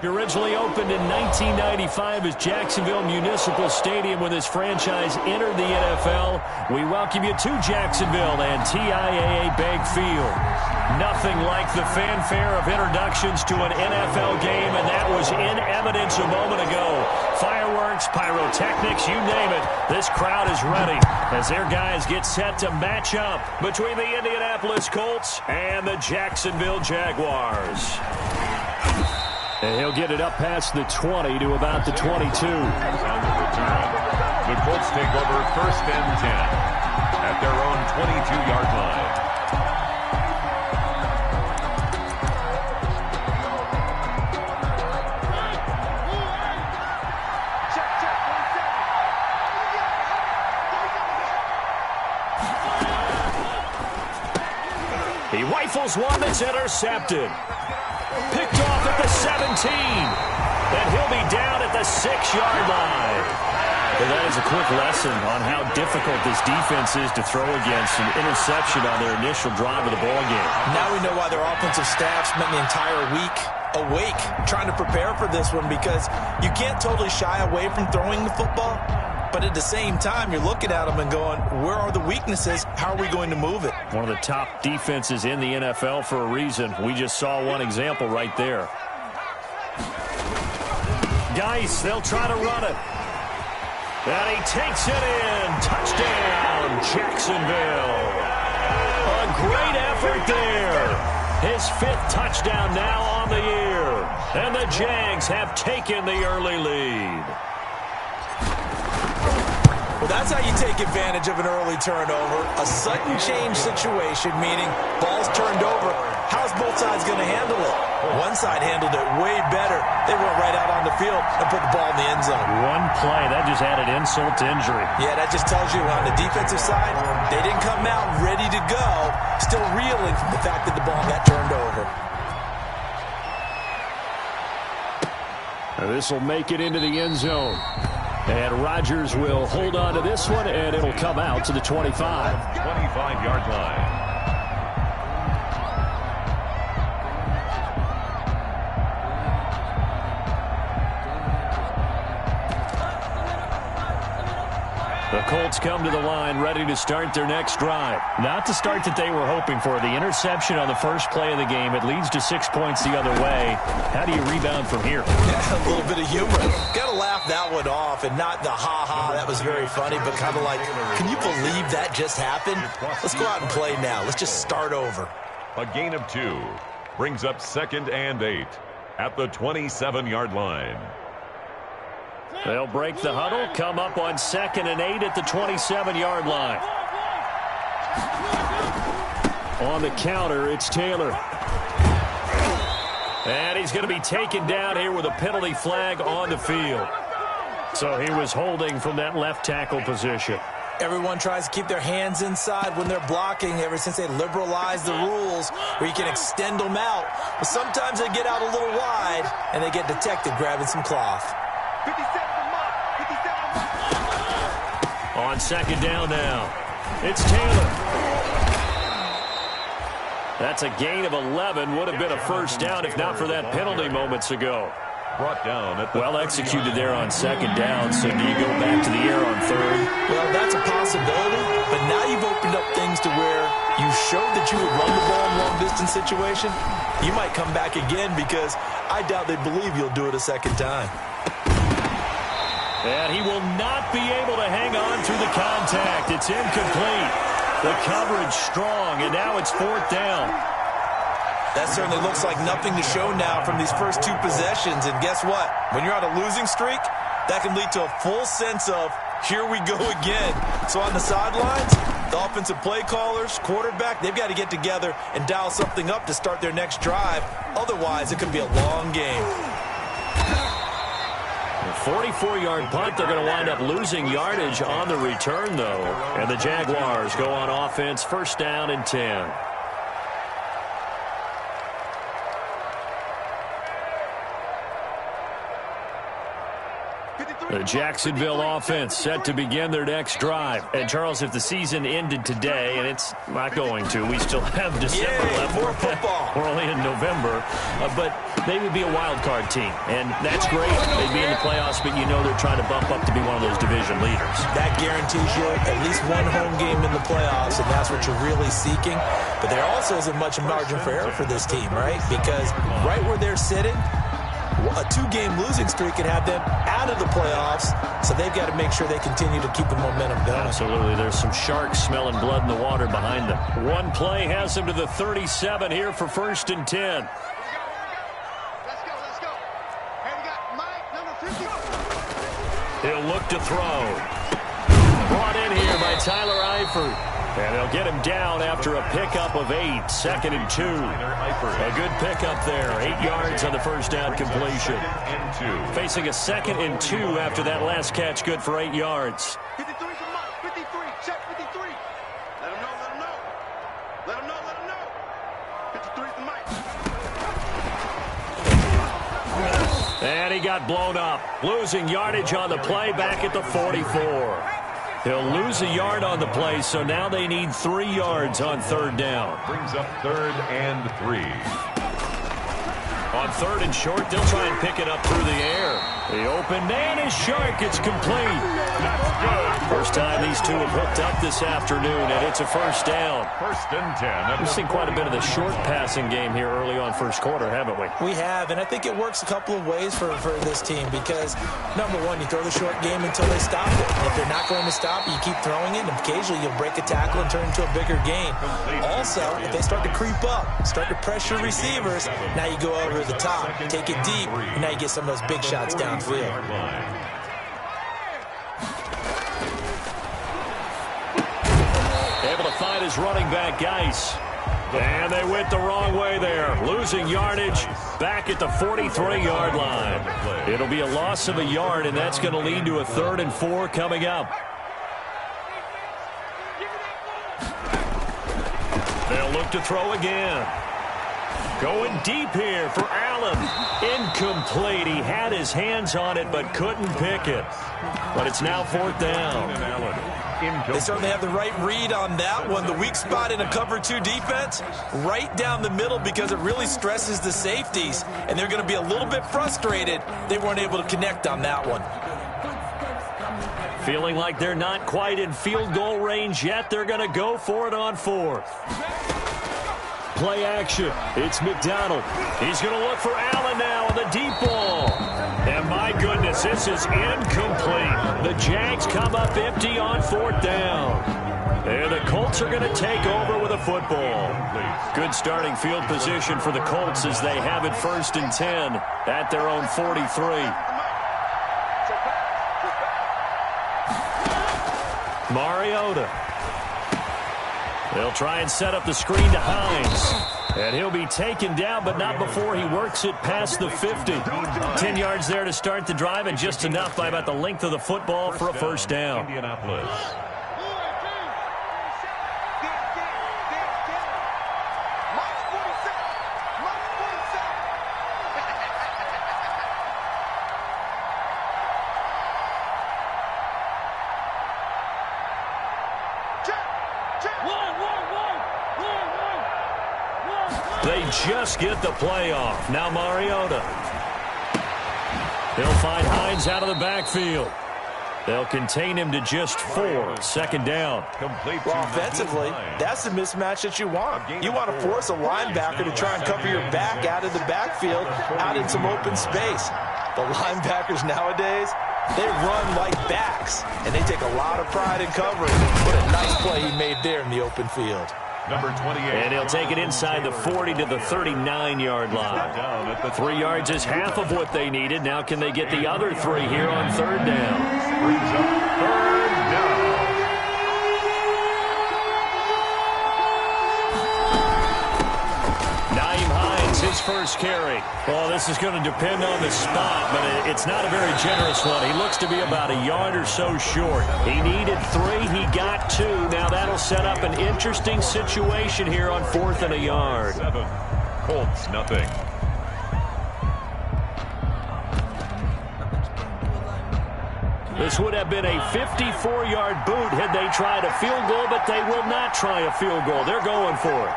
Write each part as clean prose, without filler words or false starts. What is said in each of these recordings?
Originally opened in 1995 as Jacksonville Municipal Stadium when this franchise entered the NFL. We welcome you to Jacksonville and TIAA Bank Field. Nothing like the fanfare of introductions to an NFL game, and that was in evidence a moment ago. Fireworks, pyrotechnics, you name it. This crowd is ready as their guys get set to match up between the Indianapolis Colts and the Jacksonville Jaguars. And he'll get it up past the 20 to about the 22. The Colts take over 1st and 10 at their own 22-yard line. He rifles one that's intercepted. Picked off at the 17. And he'll be down at the 6-yard line. Well, that is a quick lesson on how difficult this defense is to throw against an interception on their initial drive of the ballgame. Now we know why their offensive staff spent the entire week awake trying to prepare for this one, because you can't totally shy away from throwing the football. But at the same time, you're looking at them and going, where are the weaknesses? How are we going to move it? One of the top defenses in the NFL for a reason. We just saw one example right there. Geis, they'll try to run it. And he takes it in. Touchdown, Jacksonville. A great effort there. His 5th touchdown now on the year. And the Jags have taken the early lead. Well, that's how you take advantage of an early turnover. A sudden change situation, meaning ball's turned over. How's both sides going to handle it? One side handled it way better. They went right out on the field and put the ball in the end zone. One play, that just added insult to injury. Yeah, that just tells you on the defensive side, they didn't come out ready to go, still reeling from the fact that the ball got turned over. This will make it into the end zone. And Rodgers will hold on to this one, and it'll come out to the 25. 25-yard line. The Colts come to the line ready to start their next drive. Not the start that they were hoping for. The interception on the first play of the game. It leads to 6 points the other way. How do you rebound from here? Yeah, a little bit of humor. Got to laugh that one off, and not the ha-ha, that was very funny, but kind of like, can you believe that just happened? Let's go out and play now. Let's just start over. A gain of 2 brings up 2nd and 8 at the 27-yard line. They'll break the huddle, come up on 2nd and 8 at the 27-yard line. On the counter, it's Taylor. And he's going to be taken down here with a penalty flag on the field. So he was holding from that left tackle position. Everyone tries to keep their hands inside when they're blocking ever since they liberalized the rules where you can extend them out. But sometimes they get out a little wide and they get detected grabbing some cloth. 57 On 2nd down now, it's Taylor. That's a gain of 11. Would have been a first down if not for that penalty moments ago. Brought down at the well executed there on 2nd down. So do you go back to the air on 3rd? Well, that's a possibility, but now you've opened up things to where you showed that you would run the ball in long-distance situation. You might come back again, because I doubt they believe you'll do it a 2nd time. And he will not be able to hang on through the contact. It's incomplete. The coverage strong, and now it's 4th down. That certainly looks like nothing to show now from these first 2 possessions. And guess what? When you're on a losing streak, that can lead to a full sense of, here we go again. So on the sidelines, the offensive play callers, quarterback, they've got to get together and dial something up to start their next drive. Otherwise, it could be a long game. 44-yard punt. They're going to wind up losing yardage on the return, though. And the Jaguars go on offense, 1st down and 10. The Jacksonville offense set to begin their next drive. And, Charles, if the season ended today, and it's not going to, we still have December left. More football. We're only in November. But they would be a wild card team. And that's great. They'd be in the playoffs, but you know they're trying to bump up to be one of those division leaders. That guarantees you at least one home game in the playoffs, and that's what you're really seeking. But there also isn't much margin for error for this team, right? Because right where they're sitting, a two-game losing streak could have them out of the playoffs, so they've got to make sure they continue to keep the momentum going. Absolutely. There's some sharks smelling blood in the water behind them. One play has them to the 37 here for 1st and 10. Let's go. Hey, we got Mike, number 50. He'll look to throw. Brought in here by Tyler Eifert. And they'll get him down after a pickup of 8. 2nd and 2. A good pickup there. 8 yards on the first down completion. Facing a 2nd and 2 after that last catch. Good for 8 yards. 53 for Mike. 53. Check 53. Let him know. 53 for Mike. And he got blown up. Losing yardage on the play back at the 44. He'll lose a yard on the play, so now they need 3 yards on 3rd down. Brings up 3rd and 3. On 3rd and short, they'll try and pick it up through the air. The open man is Shark. It's complete. That's good. First time these two have hooked up this afternoon, and it's a 1st down. 1st and 10. We've seen quite a bit of the short passing game here early on first quarter, haven't we? We have, and I think it works a couple of ways for this team because, number one, you throw the short game until they stop it. And if they're not going to stop it, you keep throwing it, and occasionally you'll break a tackle and turn it into a bigger gain. Also, if they start to creep up, start to pressure receivers, now you go over the top, take it deep, and now you get some of those big shots downfield. Able to find his running back, Geis. And they went the wrong way there. Losing yardage back at the 43-yard line. It'll be a loss of a yard, and that's going to lead to a 3rd and 4 coming up. They'll look to throw again. Going deep here for Allen. Incomplete. He had his hands on it but couldn't pick it. But it's now 4th down. They certainly have the right read on that one. The weak spot in a cover 2 defense, right down the middle because it really stresses the safeties. And they're going to be a little bit frustrated they weren't able to connect on that one. Feeling like they're not quite in field goal range yet. They're going to go for it on 4th. Play action. It's McDonald. He's going to look for Allen now on the deep ball. And my goodness, this is incomplete. The Jags come up empty on 4th down. And the Colts are going to take over with a football. Good starting field position for the Colts as they have it 1st and 10 at their own 43. Mariota. They'll try and set up the screen to Hines. And he'll be taken down, but not before he works it past the 50. 10 yards there to start the drive, and just enough by about the length of the football for a 1st down. Indianapolis. They just get the play off. Now Mariota. They'll find Hines out of the backfield. They'll contain him to just 4. 2nd down. Well, offensively, that's the mismatch that you want. You want to force a linebacker to try and cover your back out of the backfield, out in some open space. The linebackers nowadays, they run like backs, and they take a lot of pride in covering. What a nice play he made there in the open field. Number 28. And he'll take it inside the 40 to the 39-yard line. 3 yards is half of what they needed. Now can they get the other 3 here on 3rd down? Brings up 3rd down. Nyheim Hines, his first carry. Well, this is going to depend on the spot, but it's not a very generous one. He looks to be about a yard or so short. He needed 3. He got 2. Now that'll set up an interesting situation here on 4th and a yard. 7. Colts, nothing. This would have been a 54-yard boot had they tried a field goal, but they will not try a field goal. They're going for it.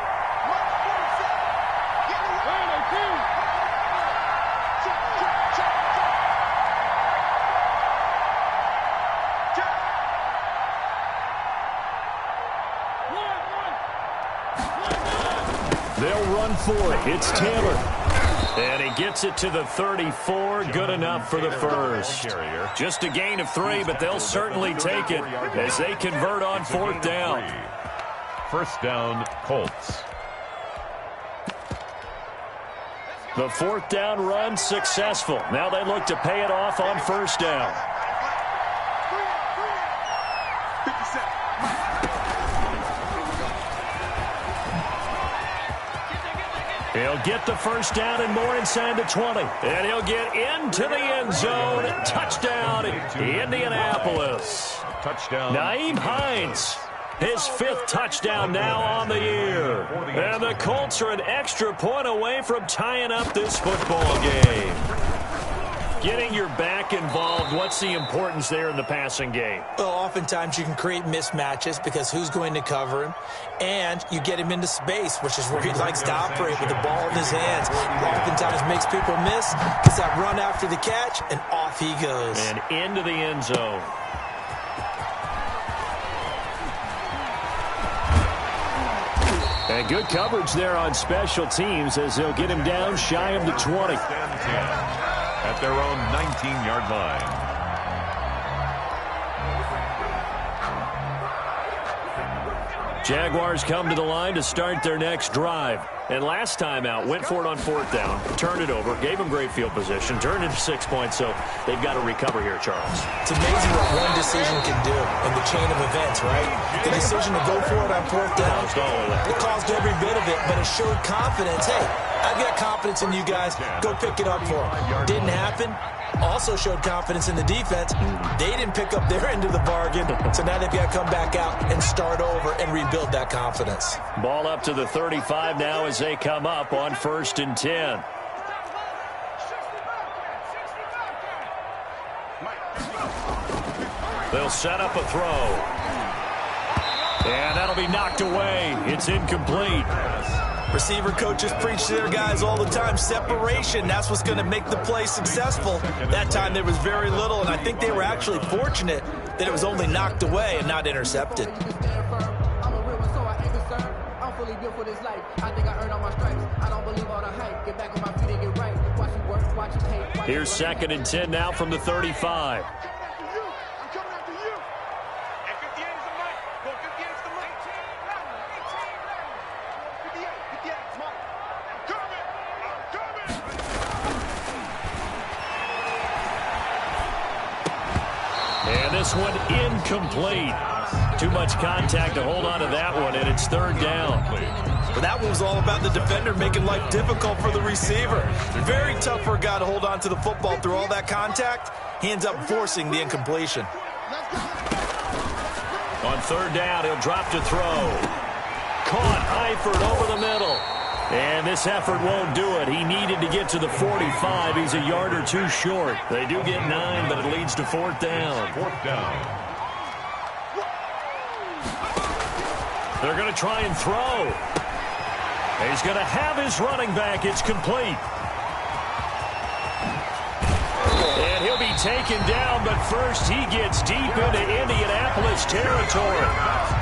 They'll run for it. It's Taylor. And he gets it to the 34. Good enough for the first. Just a gain of 3, but they'll certainly take it as they convert on 4th down. First down, Colts. The 4th down run successful. Now they look to pay it off on 1st down. He'll get the first down and more inside the 20. And he'll get into the end zone. Touchdown, Indianapolis. Touchdown. Nyheim Hines, his 5th touchdown now on the year. And the Colts are an extra point away from tying up this football game. Getting your back involved, what's the importance there in the passing game? Well, oftentimes you can create mismatches because who's going to cover him? And you get him into space, which is where he likes to operate with the ball in his hands. Oftentimes makes people miss, gets that run after the catch, and off he goes. And into the end zone. And good coverage there on special teams as they'll get him down shy of the 20. At their own 19-yard line. Jaguars come to the line to start their next drive. And last time out, went for it on 4th down, turned it over, gave them great field position, turned into 6 points, so they've got to recover here, Charles. It's amazing what one decision can do in the chain of events, right? The decision to go for it on 4th down, it caused every bit of it, but it showed confidence. Hey, I've got confidence in you guys. Go pick it up for them. Didn't happen. Also showed confidence in the defense. They didn't pick up their end of the bargain, so now they've got to come back out and start over and rebuild that confidence. Ball up to the 35 now as they come up on 1st and 10. They'll set up a throw. And that'll be knocked away. It's incomplete. Receiver coaches preach to their guys all the time. Separation, that's what's going to make the play successful. That time there was very little, and I think they were actually fortunate that it was only knocked away and not intercepted. Here's 2nd and 10 now from the 35. And this one incomplete. Too much contact to hold on to that one, and it's 3rd down. But that one was all about the defender making life difficult for the receiver. Very tough for a guy to hold on to the football through all that contact. He ends up forcing the incompletion. On 3rd down, he'll drop to throw. Caught Eifert over the middle. And this effort won't do it. He needed to get to the 45. He's a yard or 2 short. They do get 9, but it leads to 4th down. 4th down. They're going to try and throw. He's going to have his running back. It's complete. And he'll be taken down, but first he gets deep into Indianapolis territory.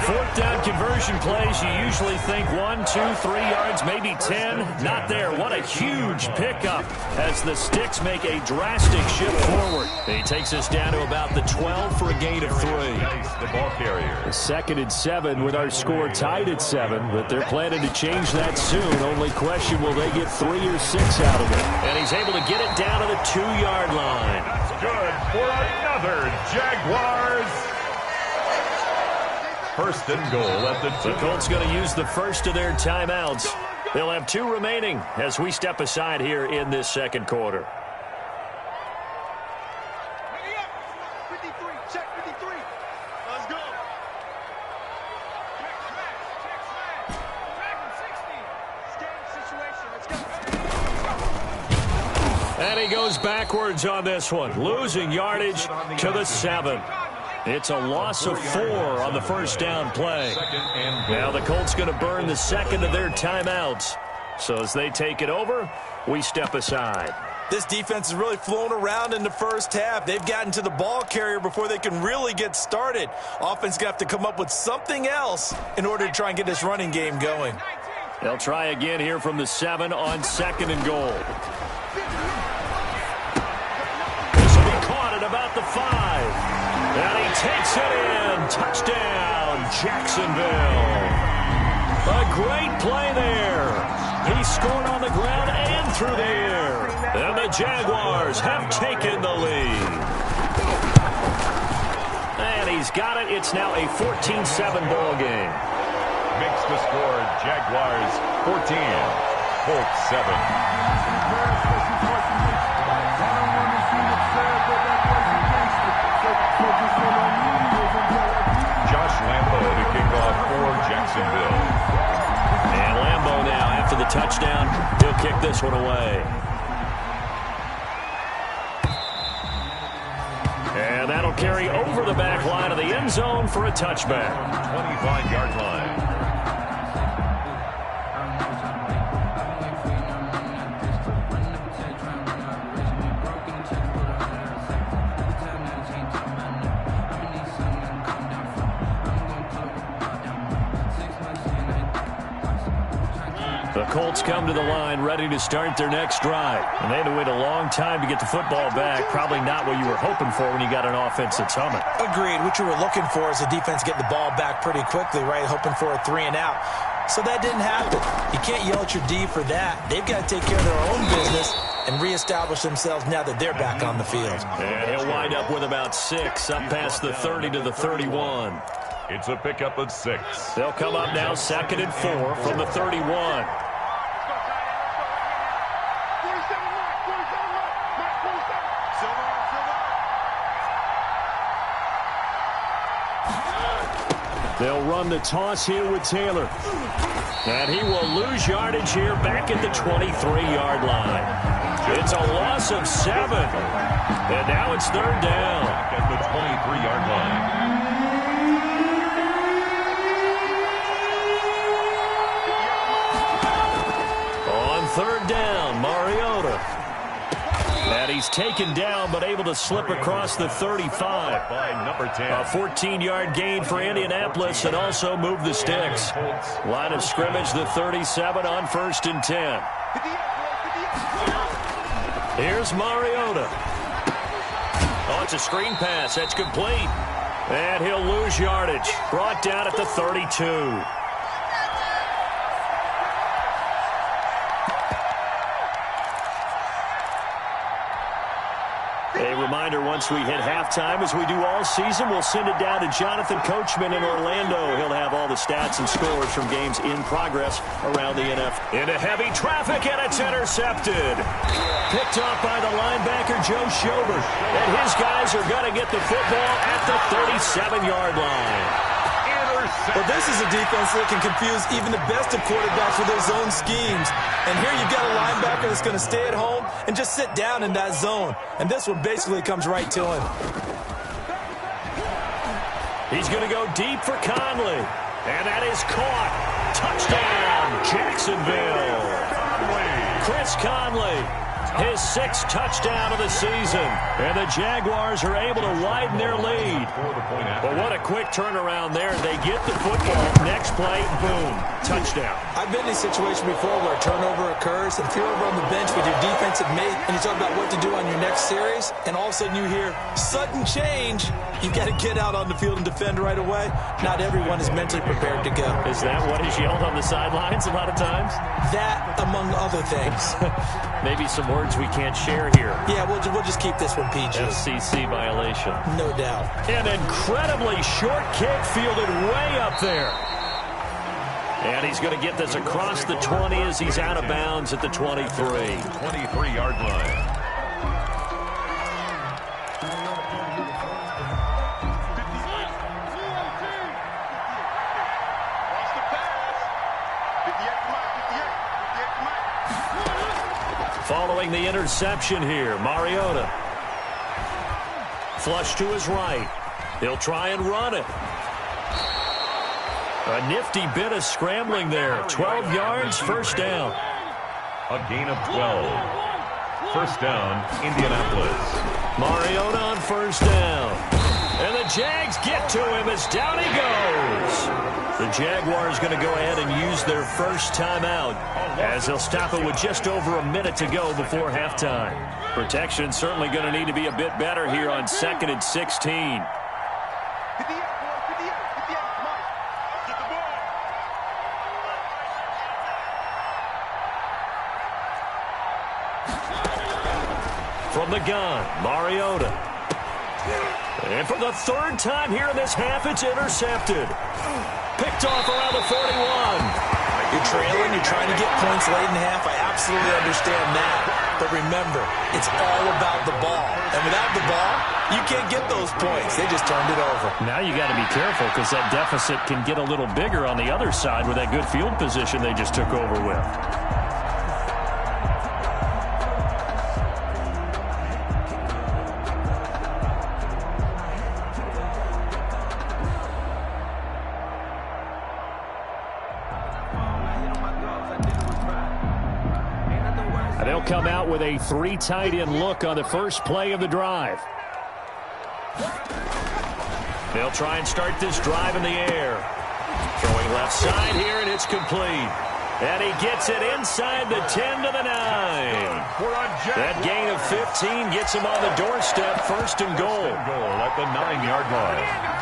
4th down conversion plays, you usually think 1, 2, 3 yards, maybe 10. Not there. What a huge pickup as the Sticks make a drastic shift forward. He takes us down to about the 12 for a gain of 3. The ball carrier. 2nd and 7 with our score tied at 7, but they're planning to change that soon. Only question, will they get 3 or 6 out of it? And he's able to get it down to the 2-yard line. That's good for another Jaguars. 1st and goal at the 2. The Colts going to use the first of their timeouts. They'll have 2 remaining as we step aside here in this 2nd quarter. 53, check 53. Let's go. And he goes backwards on this one, losing yardage to the 7. It's a loss of 4 on the first down play. Now the Colts going to burn the second of their timeouts. So as they take it over, we step aside. This defense has really flown around in the first half. They've gotten to the ball carrier before they can really get started. Offense going to have to come up with something else in order to try and get this running game going. They'll try again here from the 7 on 2nd and goal. This will be caught at about the 5. And he takes it in. Touchdown, Jacksonville. A great play there. He scored on the ground and through the air. And the Jaguars have taken the lead. And he's got it. It's now a 14-7 ball game. Makes the score Jaguars 14, Colts 7. Josh Lambo to kick off for Jacksonville. And Lambo now, after the touchdown, he'll kick this one away. And that'll carry over the back line of the end zone for a touchback. 25-yard line. The Colts come to the line ready to start their next drive. And they had to wait a long time to get the football back. Probably not what you were hoping for when you got an offense that's humming. Agreed. What you were looking for is the defense getting the ball back pretty quickly, right? Hoping for a 3-and-out. So that didn't happen. You can't yell at your D for that. They've got to take care of their own business and reestablish themselves now that they're back on the field. And he'll wind up with about 6 up past the 30 to the 31. It's a pickup of 6. They'll come up now 2nd and 4 from the 31. They'll run the toss here with Taylor. And he will lose yardage here back at the 23-yard line. It's a loss of 7. And now it's 3rd down. At the 23-yard line. On 3rd down, Mariota. And he's taken down but able to slip across the 35. By number 10. A 14-yard gain for Indianapolis and also move the sticks. Line of scrimmage, the 37 on 1st and 10. Here's Mariota. Oh, it's a screen pass. That's complete. And he'll lose yardage. Brought down at the 32. A reminder, once we hit halftime, as we do all season, we'll send it down to Jonathan Coachman in Orlando. He'll have all the stats and scores from games in progress around the NFL. Into heavy traffic, and it's intercepted. Picked off by the linebacker, Joe Schobert. And his guys are going to get the football at the 37-yard line. Well, this is a defense that can confuse even the best of quarterbacks with their zone schemes. And here you've got a linebacker that's going to stay at home and just sit down in that zone. And this one basically comes right to him. He's going to go deep for Conley. And that is caught. Touchdown, Jacksonville. Chris Conley, his 6th touchdown of the season. And the Jaguars are able to widen their lead. But what a quick turnaround there. They get the football. Next play, boom, touchdown. I've been in a situation before where a turnover occurs, and if you're over on the bench with your defensive mate and you talk about what to do on your next series, and all of a sudden you hear sudden change, you've got to get out on the field and defend right away. Not everyone is mentally prepared to go. Is that what is yelled on the sidelines a lot of times? That, among other things. Maybe some words we can't share here. Yeah, we'll just keep this one PG. FCC violation. No doubt. An incredibly short kick fielded way up there. And he's going to get this across the 20 as he's out of bounds at the 23. 23-yard line. Following the interception here, Mariota. Flush to his right. He'll try and run it. A nifty bit of scrambling there. 12 yards, first down. A gain of 12. First down, Indianapolis. Mariota on first down. And the Jags get to him as down he goes. The Jaguars going to go ahead and use their first timeout as they'll stop it with just over a minute to go before halftime. Protection certainly going to need to be a bit better here on 2nd and 16. From the gun, Mariota. And for the third time here in this half, it's intercepted. Picked off around the 41. You're trailing, you're trying to get points late in the half. I absolutely understand that. But remember, it's all about the ball. And without the ball, you can't get those points. They just turned it over. Now you got to be careful because that deficit can get a little bigger on the other side with that good field position they just took over with. They'll come out with a 3 tight end look on the first play of the drive. They'll try and start this drive in the air. Throwing left side here, and it's complete. And he gets it inside the 10 to the 9. That gain of 15 gets him on the doorstep, first and goal. At the 9-yard line.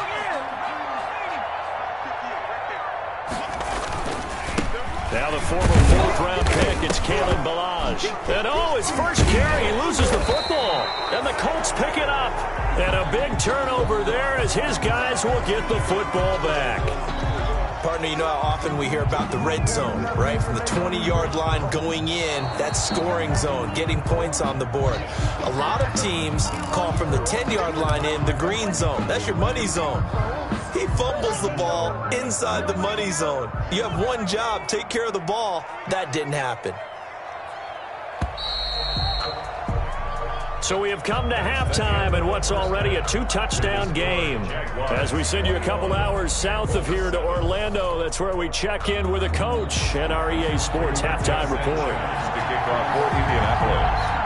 Now the former 4th-round pick, it's Kalen Ballage. And his first carry, he loses the football. And the Colts pick it up. And a big turnover there as his guys will get the football back. Partner, you know how often we hear about the red zone, right? From the 20-yard line going in, that scoring zone, getting points on the board. A lot of teams call from the 10-yard line in the green zone. That's your money zone. He fumbles the ball inside the money zone. You have one job, take care of the ball. That didn't happen. So we have come to halftime in what's already a 2-touchdown game. As we send you a couple hours south of here to Orlando, that's where we check in with a coach and our EA Sports halftime report. The kickoff for Indianapolis.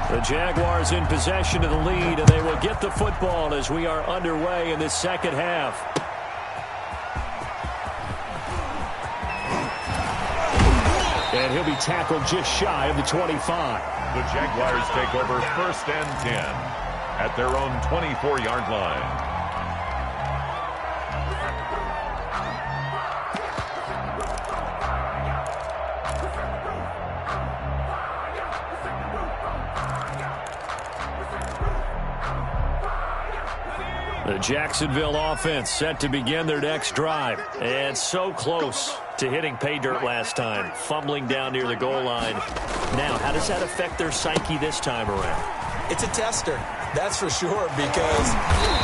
The Jaguars in possession of the lead, and they will get the football as we are underway in this second half. And he'll be tackled just shy of the 25. The Jaguars take over 1st and 10 at their own 24-yard line. The Jacksonville offense set to begin their next drive. And so close to hitting pay dirt last time, fumbling down near the goal line. Now, how does that affect their psyche this time around? It's a tester, that's for sure, because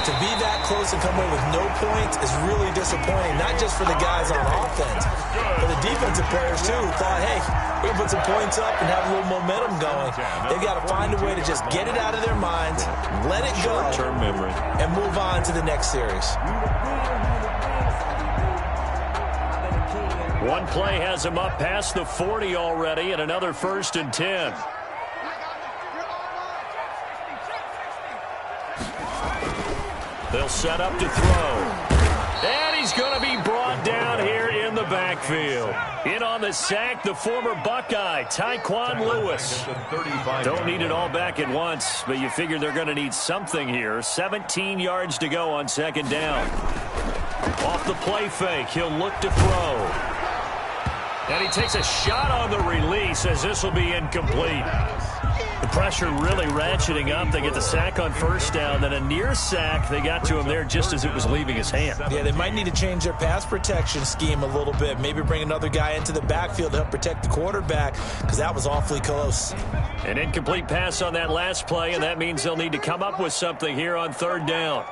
to be that close and come away with no points is really disappointing, not just for the guys on offense, but the defensive players, too, who thought, hey, we can put some points up and have a little momentum going. They've got to find a way to just get it out of their minds, let it go, short-term memory, and move on to the next series. One play has him up past the 40 already, and another 1st and 10. They'll set up to throw. And he's going to be brought down here in the backfield. In on the sack, the former Buckeye, Tyquan Lewis. Don't need it all back at once, but you figure they're going to need something here. 17 yards to go on 2nd down. Off the play fake, he'll look to throw. And he takes a shot on the release as this will be incomplete. The pressure really ratcheting up. They get the sack on 1st down, then a near sack. They got to him there just as it was leaving his hand. Yeah, they might need to change their pass protection scheme a little bit. Maybe bring another guy into the backfield to help protect the quarterback, because that was awfully close. An incomplete pass on that last play, and that means they'll need to come up with something here on 3rd down.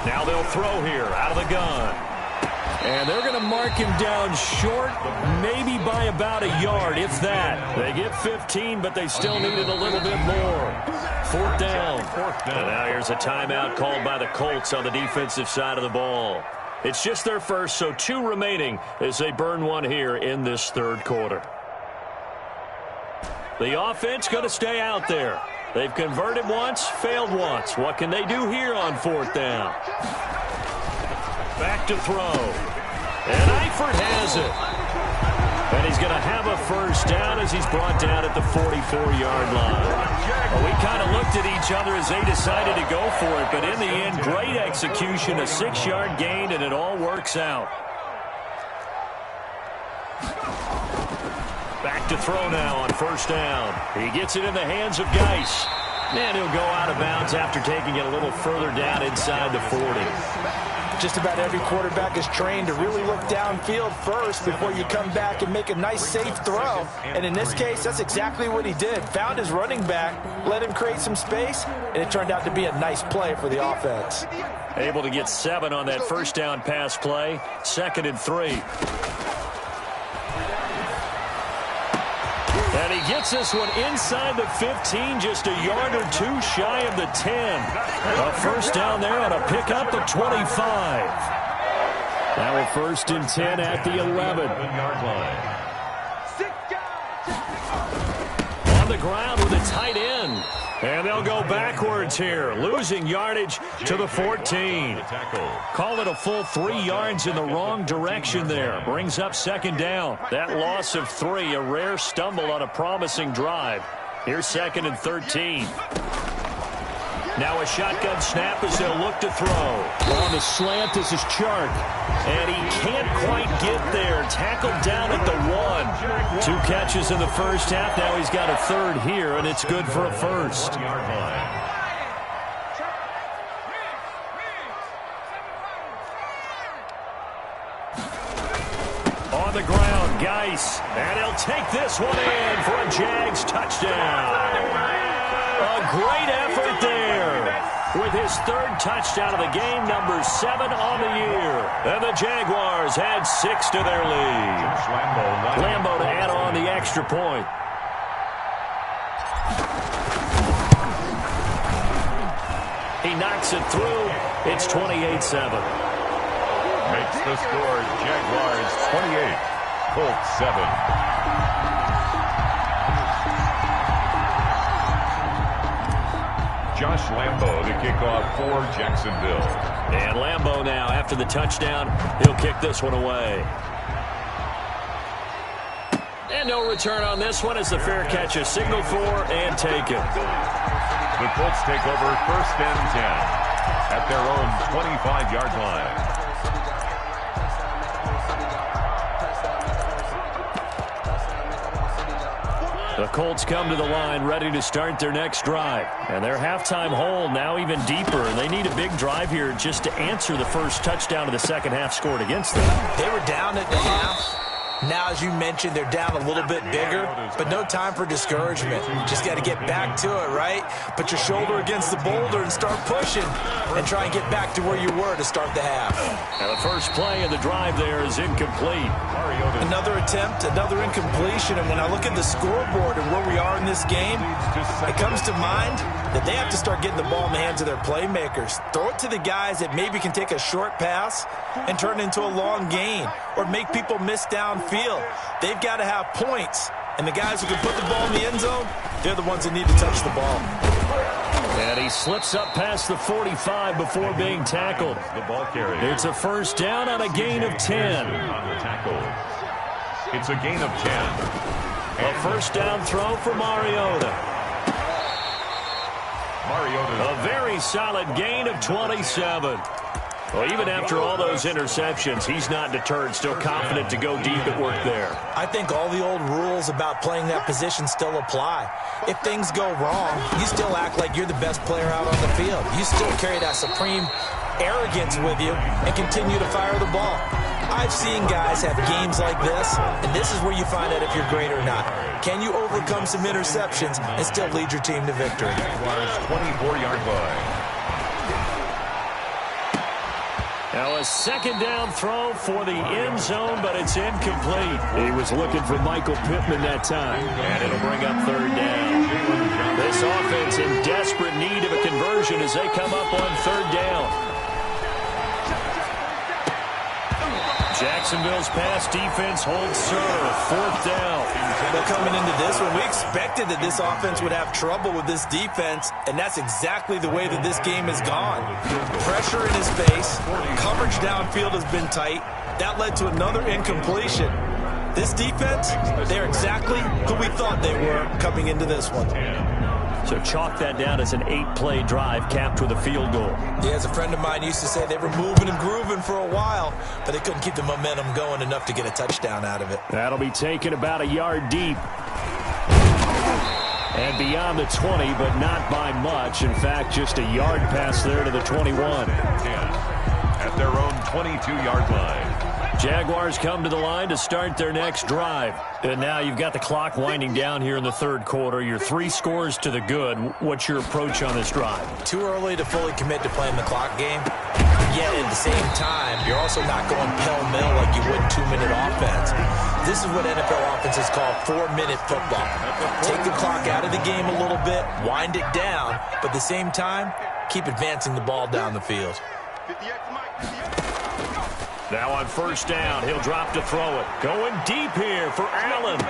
Now they'll throw here out of the gun. And they're going to mark him down short, maybe by about a yard, if that. They get 15, but they still needed a little bit more. Fourth down. And now here's a timeout called by the Colts on the defensive side of the ball. It's just their first, so 2 remaining as they burn one here in this third quarter. The offense going to stay out there. They've converted once, failed once. What can they do here on fourth down? Back to throw. And Eifert has it. And he's going to have a first down as he's brought down at the 44-yard line. Well, we kind of looked at each other as they decided to go for it, but in the end, great execution, a 6-yard gain, and it all works out. Back to throw now on first down. He gets it in the hands of Geis. And he'll go out of bounds after taking it a little further down inside the 40. Just about every quarterback is trained to really look downfield first before you come back and make a nice, safe throw. And in this case, that's exactly what he did. Found his running back, let him create some space, and it turned out to be a nice play for the offense. Able to get 7 on that first down pass play. 2nd and 3. And he gets this one inside the 15, just a yard or 2 shy of the 10. A first down there on a pickup at 25. Now a 1st and 10 at the 11-yard line. On the ground with a tight end. And they'll go backwards here, losing yardage to the 14. Call it a full 3 yards in the wrong direction there. Brings up 2nd down. That loss of 3, a rare stumble on a promising drive. Here's 2nd and 13. Now a shotgun snap as they'll look to throw. On the slant, this is Chark. And he can't quite get there. Tackled down at the 1. 2 catches in the first half. Now he's got a 3rd here, and it's good for a first. On the ground, Geis. And he'll take this one in for a Jags touchdown. A great effort there. With his 3rd touchdown of the game, number 7 on the year. And the Jaguars add 6 to their lead. Lambo to add on the extra point. He knocks it through. It's 28-7. Makes the score Jaguars 28, Colts 7. Josh Lambo to kick off for Jacksonville. And Lambo now, after the touchdown, he'll kick this one away. And no return on this one as the fair catch is signaled for and taken. The Colts take over 1st and 10 at their own 25-yard line. The Colts come to the line ready to start their next drive. And their halftime hole now even deeper. And they need a big drive here just to answer the first touchdown of the second half scored against them. They were down at the half. Now, as you mentioned, they're down a little bit bigger, but no time for discouragement. Just got to get back to it, right? Put your shoulder against the boulder and start pushing and try and get back to where you were to start the half. And the first play of the drive there is incomplete. Another attempt, another incompletion, and when I look at the scoreboard and where we are in this game, it comes to mind that they have to start getting the ball in the hands of their playmakers. Throw it to the guys that maybe can take a short pass and turn it into a long gain or make people miss downfield. They've got to have points, and the guys who can put the ball in the end zone, they're the ones that need to touch the ball. And he slips up past the 45 before being tackled. The ball carrier. It's a first down on a gain of 10. On the tackle. It's a gain of 10. A first down throw for Mariota. A very solid gain of 27. Well, even after all those interceptions, he's not deterred, still confident to go deep at work there. I think all the old rules about playing that position still apply. If things go wrong, you still act like you're the best player out on the field. You still carry that supreme arrogance with you and continue to fire the ball. I've seen guys have games like this, and this is where you find out if you're great or not. Can you overcome some interceptions and still lead your team to victory? Jaguars 24-yard line. Now a second down throw for the end zone, but it's incomplete. He was looking for Michael Pittman that time, and it'll bring up third down. This offense in desperate need of a conversion as they come up on third down. Jacksonville's pass defense holds serve. Fourth down. But coming into this one, we expected that this offense would have trouble with this defense, and that's exactly the way that this game has gone. Pressure in his face. Coverage downfield has been tight. That led to another incompletion. This defense, they're exactly who we thought they were coming into this one. So chalk that down as an 8-play drive capped with a field goal. Yeah, as a friend of mine used to say, they were moving and grooving for a while, but they couldn't keep the momentum going enough to get a touchdown out of it. That'll be taken about a yard deep. And beyond the 20, but not by much. In fact, just a yard pass there to the 21. At their own 22-yard line. Jaguars come to the line to start their next drive. And now you've got the clock winding down here in the third quarter. You're 3 scores to the good. What's your approach on this drive? Too early to fully commit to playing the clock game. Yet at the same time, you're also not going pell-mell like you would 2-minute offense. This is what NFL offenses call 4-minute football. Take the clock out of the game a little bit, wind it down, but at the same time, keep advancing the ball down the field. Now on first down, he'll drop to throw it. Going deep here for Allen.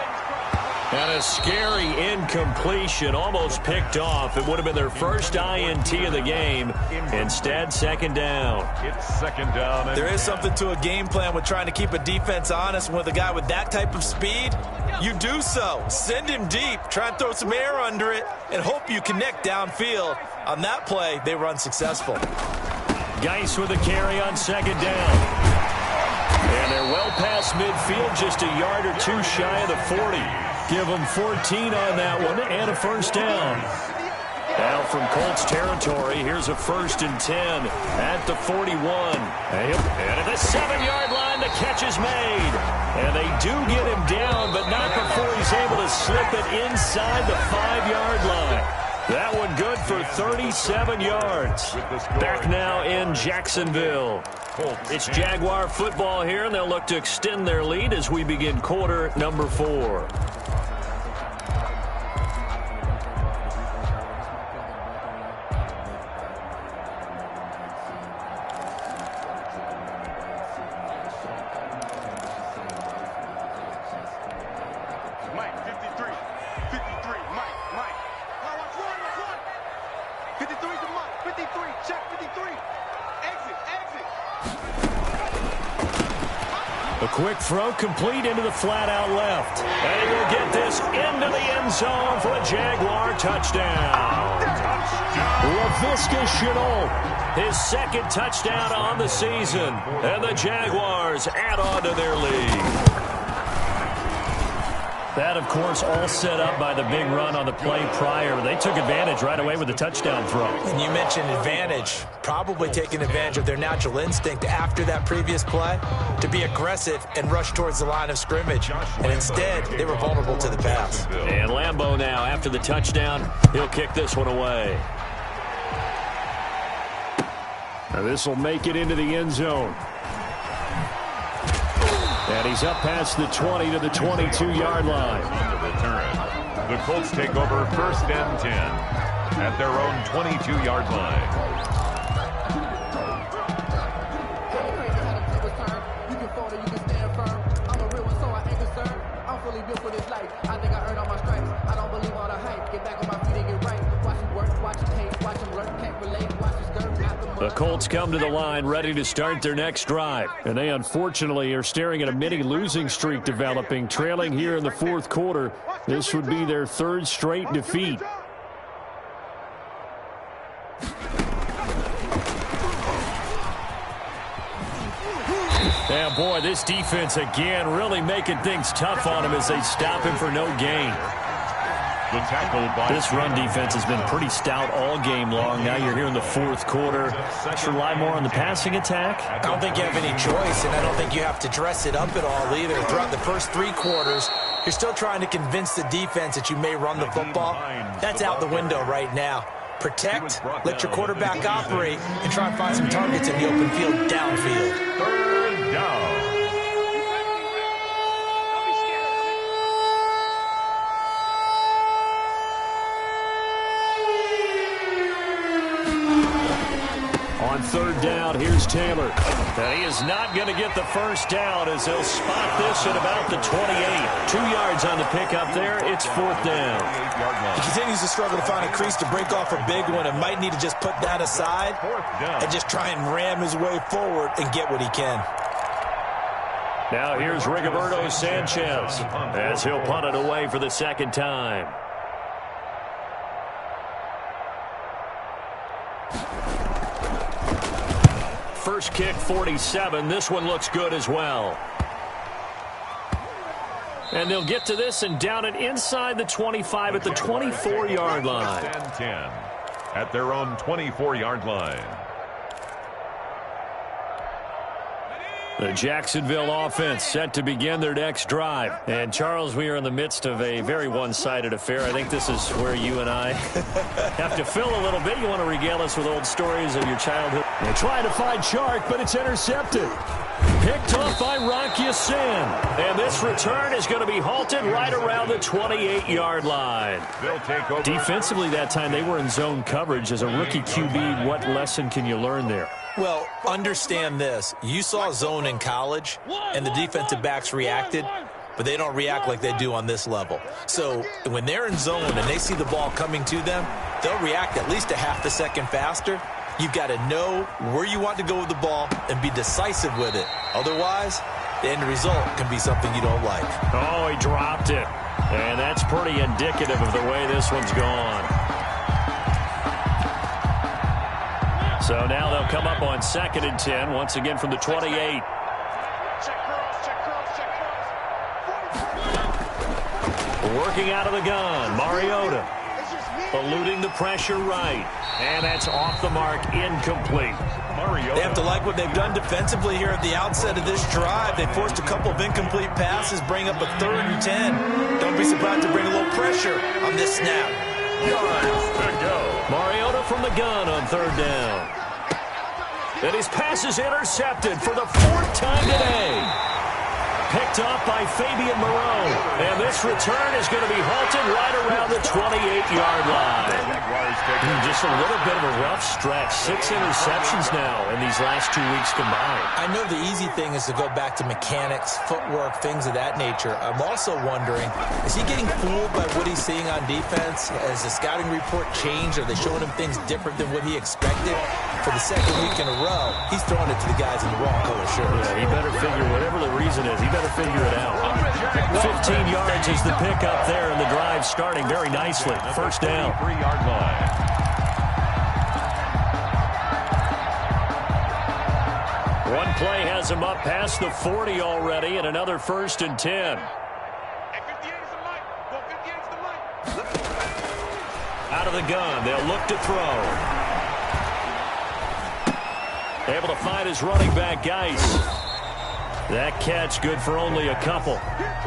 And a scary incompletion, almost picked off. It would have been their first INT of the game. Instead, second down. It's second down. There is something to a game plan with trying to keep a defense honest. With a guy with that type of speed, you do so. Send him deep, try and throw some air under it, and hope you connect downfield. On that play, they were unsuccessful. Geis with a carry on second down. And they're well past midfield, just a yard or two shy of the 40. Give them 14 on that one and a first down. Now from Colts territory, here's a 1st and 10 at the 41. And at the 7-yard line, the catch is made. And they do get him down, but not before he's able to slip it inside the 5-yard line. That one good for 37 yards. Back now in Jacksonville. It's Jaguar football here, and they'll look to extend their lead as we begin quarter number 4. Quick throw complete into the flat out left. And he will get this into the end zone for a Jaguar touchdown. Laviska Shenault, his second touchdown on the season. And the Jaguars add on to their lead. That, of course, all set up by the big run on the play prior. They took advantage right away with the touchdown throw. And you mentioned advantage. Probably taking advantage of their natural instinct after that previous play to be aggressive and rush towards the line of scrimmage. And instead, they were vulnerable to the pass. And Lambeau now, after the touchdown, he'll kick this one away. Now this will make it into the end zone. And he's up past the 20 to the 22-yard line. The Colts take over 1st and 10 at their own 22-yard line. The Colts come to the line ready to start their next drive. And they unfortunately are staring at a mini losing streak developing, trailing here in the 4th quarter. This would be their 3rd straight defeat. Yeah, boy, this defense again really making things tough on him as they stop him for no gain. This run defense has been pretty stout all game long. Now you're here in the 4th quarter. Let's rely more on the passing attack. I don't think you have any choice, and I don't think you have to dress it up at all either. Throughout the first 3 quarters, you're still trying to convince the defense that you may run the football. That's out the window right now. Protect, let your quarterback operate, and try and find some targets in the open field downfield. Third down. On third down, here's Taylor. And he is not going to get the first down as he'll spot this at about the 28. 2 yards on the pickup there. It's fourth down. He continues to struggle to find a crease to break off a big one and might need to just put that aside and just try and ram his way forward and get what he can. Now here's Rigoberto Sanchez as he'll punt it away for the second time. First kick, 47. This one looks good as well. And they'll get to this and down it inside the 25 at the 24-yard line. 10 at their own 24-yard line. The Jacksonville offense set to begin their next drive. And, Charles, we are in the midst of a very one-sided affair. I think this is where you and I have to fill a little bit. You want to regale us with old stories of your childhood. They're trying to find Chark, but it's intercepted. Picked off by Rocky Sin. And this return is going to be halted right around the 28-yard line. They'll take over. Defensively that time, they were in zone coverage. As a rookie QB, what lesson can you learn there? Well, understand this. You saw zone in college, and the defensive backs reacted, but they don't react like they do on this level. So when they're in zone and they see the ball coming to them, they'll react at least a half a second faster. You've got to know where you want to go with the ball and be decisive with it. Otherwise, the end result can be something you don't like. Oh, he dropped it. And that's pretty indicative of the way this one's gone. So now they'll come up on 2nd and 10, once again from the 28. Check cross, check cross, check cross. Working out of the gun, Mariota. Eluding the pressure right. And that's off the mark, incomplete. They have to like what they've done defensively here at the outset of this drive. They forced a couple of incomplete passes, bring up a 3rd and 10. Don't be surprised to bring a little pressure on this snap. Yards to go. Mariota from the gun on 3rd down. And his pass is intercepted for the 4th time today. Picked off by Fabian Moreau. And this return is going to be halted right around the 28-yard line. Just a little bit of a rough stretch. 6 interceptions now in these last 2 weeks combined. I know the easy thing is to go back to mechanics, footwork, things of that nature. I'm also wondering, is he getting fooled by what he's seeing on defense? Has the scouting report changed? Are they showing him things different than what he expected? For the 2nd week in a row, he's throwing it to the guys in the wrong color shirts. Yeah, he better figure, whatever the reason is, he better figure it out. 15 yards is the pickup there, and the drive starting very nicely. 1st down. 3-yard line. One play has him up past the 40 already, and another 1st and 10. At 58 is the light. Go 58 is the light. Out of the gun, they'll look to throw. Able to find his running back, Geis. That catch good for only a couple.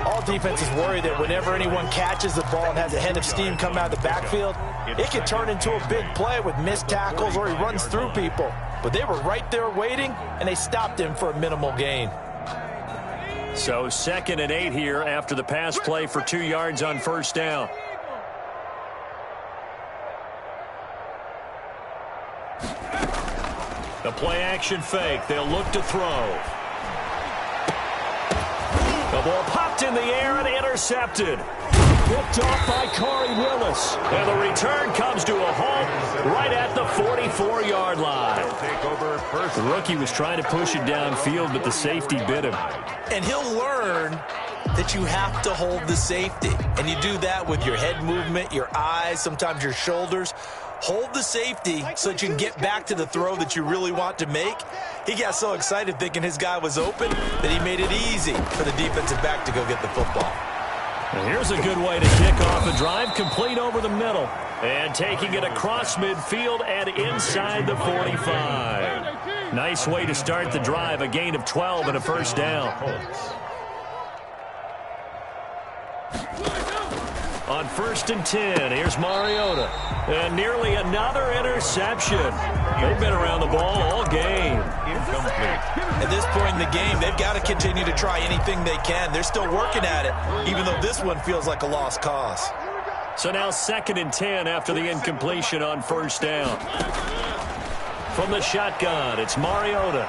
All defenses worry that whenever anyone catches the ball and has a head of steam come out of the backfield, it can turn into a big play with missed tackles or he runs through people. But they were right there waiting, and they stopped him for a minimal gain. So 2nd and 8 here after the pass play for 2 yards on 1st down. The play action fake. They'll look to throw. The ball popped in the air and intercepted. Picked off by Corey Willis. And the return comes to a halt right at the 44-yard line. The rookie was trying to push it downfield, but the safety bit him. And he'll learn that you have to hold the safety. And you do that with your head movement, your eyes, sometimes your shoulders. Hold the safety so that you can get back to the throw that you really want to make. He got so excited thinking his guy was open that he made it easy for the defensive back to go get the football. And here's a good way to kick off a drive, complete over the middle. And taking it across midfield and inside the 45. Nice way to start the drive, a gain of 12 and a 1st down. On On 1st and 10, here's Mariota. And nearly another interception. They've been around the ball all game. Incomplete. At this point in the game, they've got to continue to try anything they can. They're still working at it, even though this one feels like a lost cause. So now 2nd and 10 after the incompletion on 1st down. From the shotgun, it's Mariota.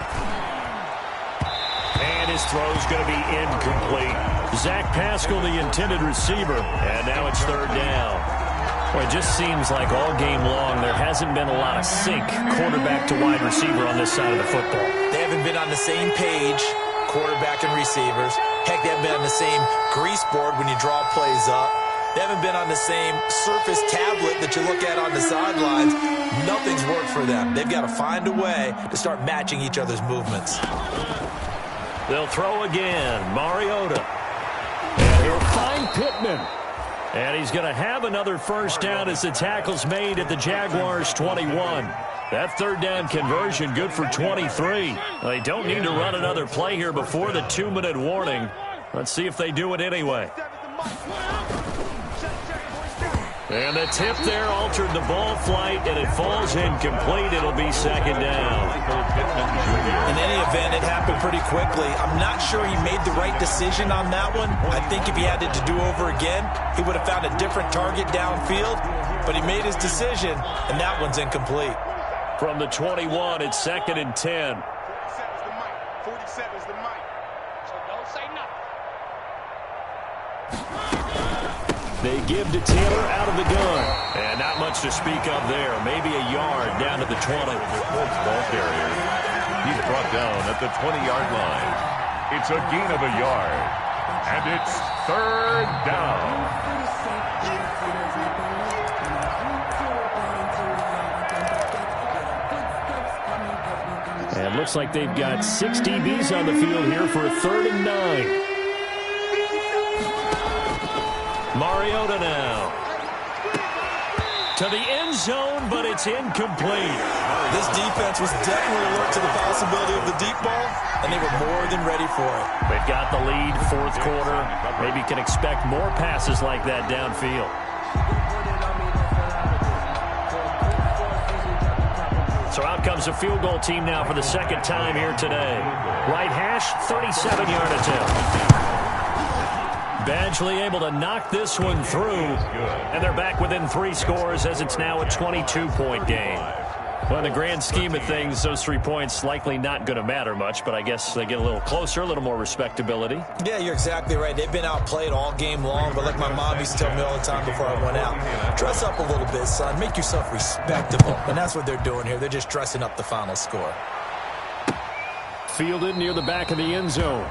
And his throw's going to be incomplete. Zach Pascal, the intended receiver. And now it's 3rd down. Well, it just seems like all game long there hasn't been a lot of sync quarterback to wide receiver on this side of the football. They haven't been on the same page, quarterback and receivers. Heck, they haven't been on the same grease board when you draw plays up. They haven't been on the same Surface tablet that you look at on the sidelines. Nothing's worked for them. They've got to find a way to start matching each other's movements. They'll throw again. Mariota. And he'll find Pittman. And he's going to have another 1st down as the tackle's made at the Jaguars' 21. That 3rd down conversion good for 23. They don't need to run another play here before the 2-minute warning. Let's see if they do it anyway. And the tip there altered the ball flight, and it falls incomplete. It'll be 2nd down. In any event, it happened pretty quickly. I'm not sure he made the right decision on that one. I think if he had it to do over again, he would have found a different target downfield. But he made his decision, and that one's incomplete. From the 21, it's 2nd and 10. 47's the mic. So don't say nothing. They give to Taylor out of the gun. And not much to speak of there. Maybe a yard down to the 20. Ball carrier. He's brought down at the 20-yard line. It's a gain of a yard. And it's 3rd down. And looks like they've got 6 DBs on the field here for a 3rd and 9. Mariota now. To the end zone, but it's incomplete. This defense was definitely alert to the possibility of the deep ball, and they were more than ready for it. They've got the lead, 4th quarter. Maybe can expect more passes like that downfield. So out comes a field goal team now for the 2nd time here today. Right hash, 37-yard attempt. Badgley able to knock this one through, and they're back within 3 scores as it's now a 22-point game. Well, in the grand scheme of things, those 3 points likely not going to matter much, but I guess they get a little closer, a little more respectability. Yeah, you're exactly right. They've been outplayed all game long, but like my mom used to tell me all the time before I went out, dress up a little bit, son. Make yourself respectable. And that's what they're doing here. They're just dressing up the final score. Fielded near the back of the end zone.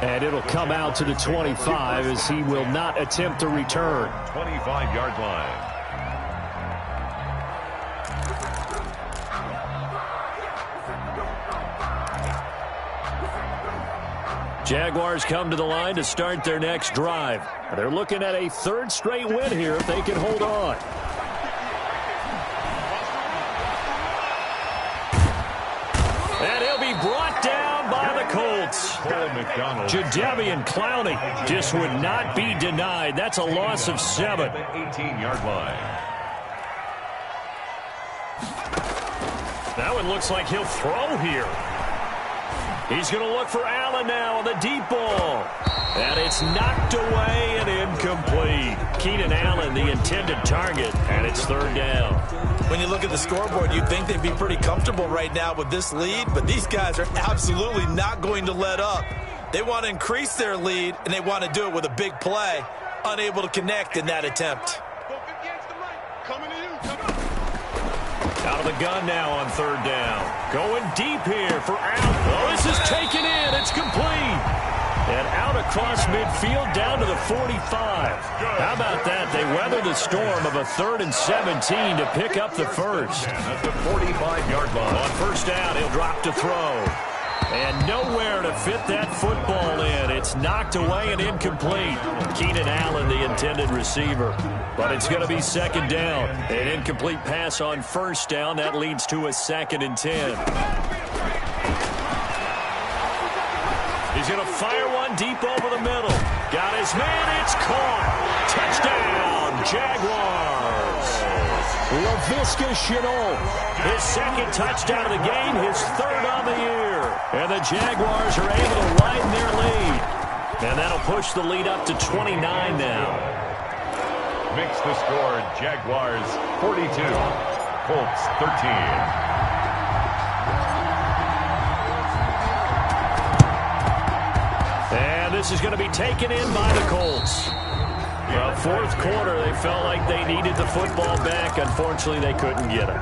And it'll come out to the 25 as he will not attempt to return. 25-yard line. Jaguars come to the line to start their next drive. They're looking at a 3rd straight win here if they can hold on. And he'll be brought down by the Colts. Jadeveon Clowney just would not be denied. That's a loss of 7. 18-yard line. That one looks like he'll throw here. He's going to look for Allen now on the deep ball. And it's knocked away and incomplete. Keenan Allen, the intended target, and it's 3rd down. When you look at the scoreboard, you'd think they'd be pretty comfortable right now with this lead, but these guys are absolutely not going to let up. They want to increase their lead, and they want to do it with a big play. Unable to connect in that attempt. Out of the gun now on 3rd down. Going deep here for Allen. Oh, this is taken in. It's complete. And out across midfield down to the 45. How about that? They weather the storm of a 3rd and 17 to pick up the first. At the 45-yard line. On 1st down, he'll drop to throw. And nowhere to fit that football in. It's knocked away and incomplete. Keenan Allen, the intended receiver. But it's going to be 2nd down. An incomplete pass on 1st down. That leads to a 2nd and 10. He's going to fire one deep over the middle. Got his man. It's caught. Touchdown, Jaguars. Laviska Shenault, his second touchdown of the game, his third on the year. And the Jaguars are able to widen their lead. And that'll push the lead up to 29 now. Makes the score Jaguars 42, Colts 13. And this is going to be taken in by the Colts. Well, fourth quarter, they felt like they needed the football back. Unfortunately, they couldn't get it.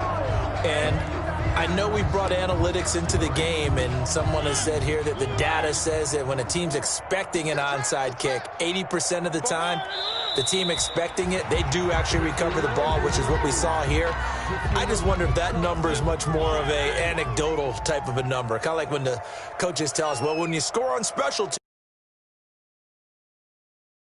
And I know we brought analytics into the game, and someone has said here that the data says that when a team's expecting an onside kick, 80% of the time, the team expecting it, they do actually recover the ball, which is what we saw here. I just wonder if that number is much more of an anecdotal type of a number. Kind of like when the coaches tell us, well, when you score on special teams,